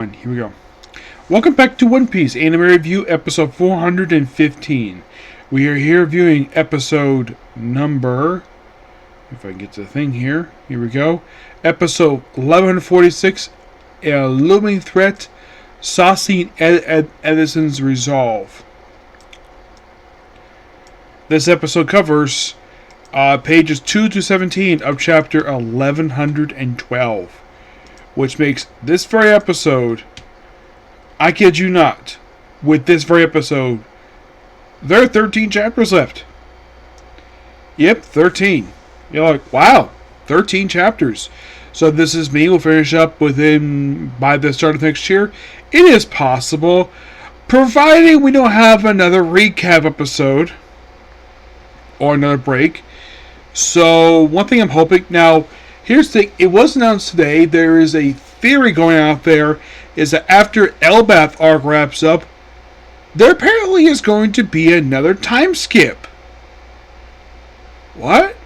Here we go. Welcome back to One Piece Anime Review, episode 415. We are here reviewing episode number... If I can get to the thing here. Here we go. Episode 1146, A Looming Threat, Stussy and Edison's Resolve. This episode covers pages 2 to 17 of chapter 1112. Which makes this very episode, I kid you not, with this very episode, there are 13 chapters left. Yep, 13. You're like, wow, 13 chapters. So this is me. We'll finish up by the start of next year. It is possible, providing we don't have another recap episode or another break. So one thing I'm hoping now. Here's the thing, it was announced today, there is a theory going out there, is that after Elbath arc wraps up, there apparently is going to be another time skip. What?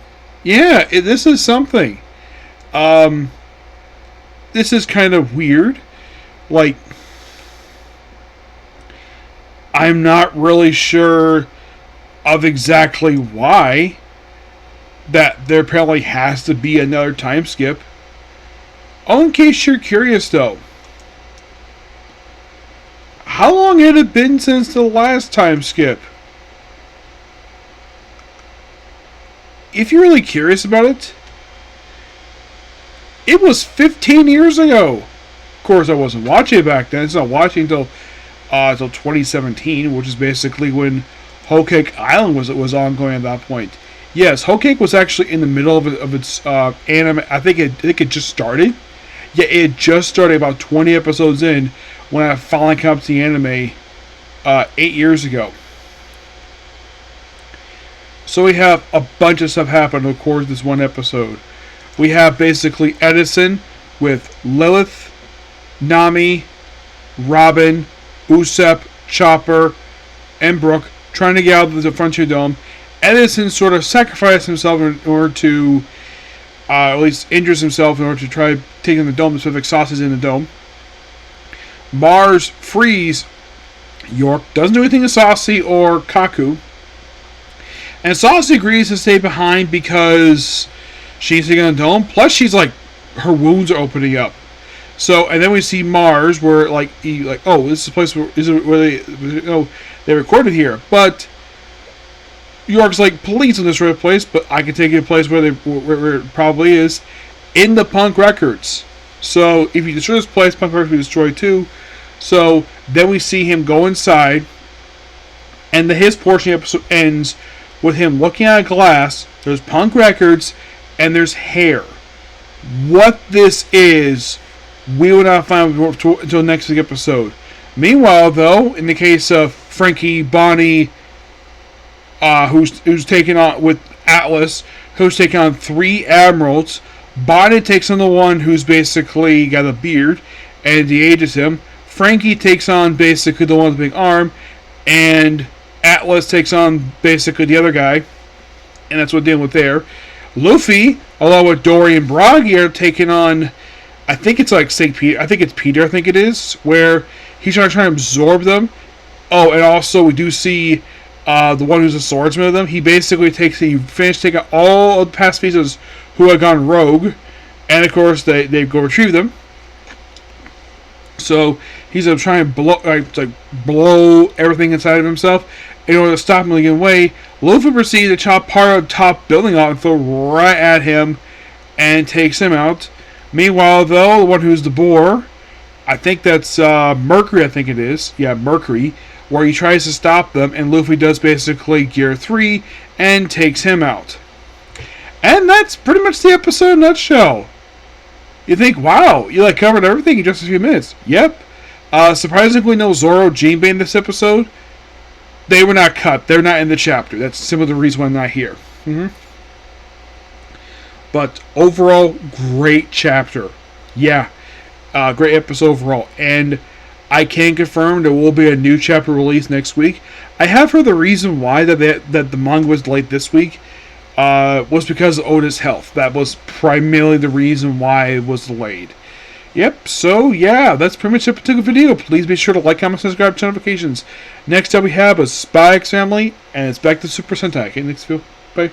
Yeah, this is something. This is kind of weird. Like, I'm not really sure of exactly why. That there apparently has to be another time skip. Oh, in case you're curious though, how long had it been since the last time skip? If you're really curious about it, it was 15 years ago. Of course, I wasn't watching it back then. It's not watching until 2017, which is basically when Whole Cake Island was ongoing at that point. Yes, Whole Cake was actually in the middle of its anime. I think it just started. Yeah, it just started about 20 episodes in when I finally came up to the anime 8 years ago. So we have a bunch of stuff happen, of course, this one episode. We have basically Edison with Lilith, Nami, Robin, Usopp, Chopper, and Brook trying to get out of the Frontier Dome. Edison sort of sacrificed himself in order to, at least injures himself in order to try taking the dome. The specific sauces in the dome. Mars frees York. Doesn't do anything to Stussy or Kaku. And Stussy agrees to stay behind because she's taking the dome. Plus, she's like, her wounds are opening up. So, and then we see Mars where oh, this is a place where they recorded here, but. York's like, police in this right place, but I can take you to a place where it probably is, in the Punk Records. So, if you destroy this place, Punk Records will be destroyed too. So, then we see him go inside, and his portion of the episode ends with him looking at a glass, there's Punk Records, and there's hair. What this is, we will not find until next week's episode. Meanwhile, though, in the case of Frankie, Bonnie, who's taken on with Atlas, who's taken on 3 admirals. Bonnie takes on the one who's basically got a beard and de-ages him. Frankie takes on basically the one with the big arm, and Atlas takes on basically the other guy, and that's what we're dealing with there. Luffy, along with Dory and Bragi, are taking on, I think it's like St. Peter. I think it's Peter. I think it is where he's trying to absorb them. Oh, and also we do see. The one who's a swordsman of them, he finished taking all of the past pieces who had gone rogue, and of course they go retrieve them. So he's trying to blow everything inside of himself in order to stop him getting away. Luffy proceeds to chop part of the top building off and throw right at him, and takes him out. Meanwhile, though, the one who's the boar, I think that's Mercury. I think it is. Yeah, Mercury. Where he tries to stop them, and Luffy does basically Gear 3 and takes him out. And that's pretty much the episode in a nutshell. You think, wow, you covered everything in just a few minutes. Yep. Surprisingly, no Zoro Jinbei in this episode. They were not cut. They're not in the chapter. That's simply the reason why I'm not here. But overall, great chapter. Yeah. Great episode overall. And I can confirm there will be a new chapter released next week. I have heard the reason why that the manga was delayed this week was because of Oda's health. That was primarily the reason why it was delayed. Yep, so yeah, that's pretty much it for the video. Please be sure to like, comment, subscribe, turn notifications. Next up we have a Spy X Family, and it's back to Super Sentai. Okay, next video. Bye.